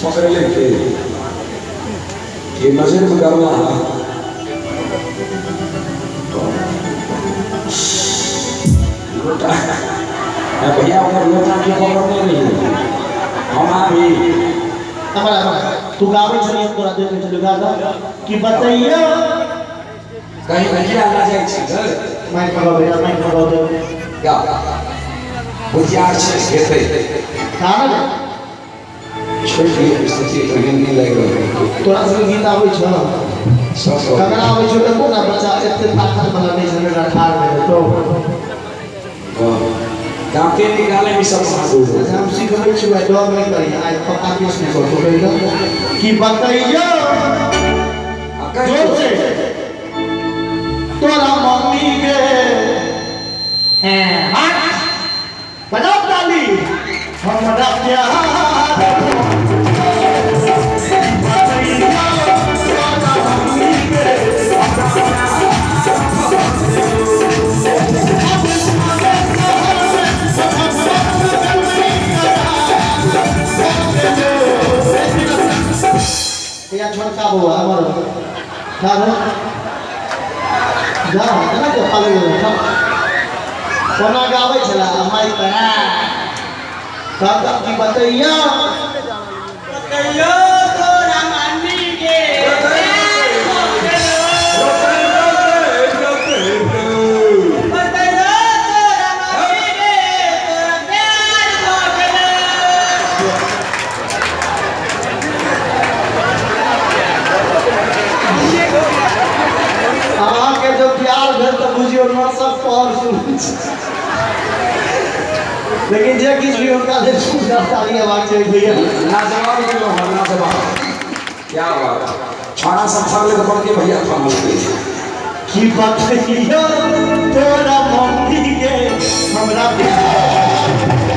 पकड़ लेके ये नजर में करना है भैया उधर लोटा की पकड़ने नहीं हम भी हमारा तू गावे छली तोरा देख के चलू गाता कि बताइयो कहीं भैया आ जाए छै माइक लगाओ भैया माइक लगाओ दे क्या बुझियार छै हेतै खाना छोटी स्थिति तो हिंदी लग तोरा सब गीत आबै छ सब कगरा आबै छ त कोना बच्चा एते ताकत वाला नहीं छै मेरा ठार में तो दांते निकाले में सब हाथ हम सिखबै छी भाई डर नहीं करी आज पक्का केस नहीं कर तो कहिला कि बताइयो जोर से तोरा मम्मी के हैं हाथ बजाओ ताली हमरा प्यार या छोटका बुआ हमर खाना जा ना के खाले कोना गाबै छला माई परा का की बताइयो तोरा मम्मी के के जो प्यार भेल तो बुझियो न सब पर सुन लेकिन जे किछ भी उनका से सुंदर ताली आवाज छै भैया ना जवाब के लो ना जवाब क्या बात छाना सब फड़ ले पड़ के भैया थाम ले की बात है तोरा मम्मी के हमरा प्यार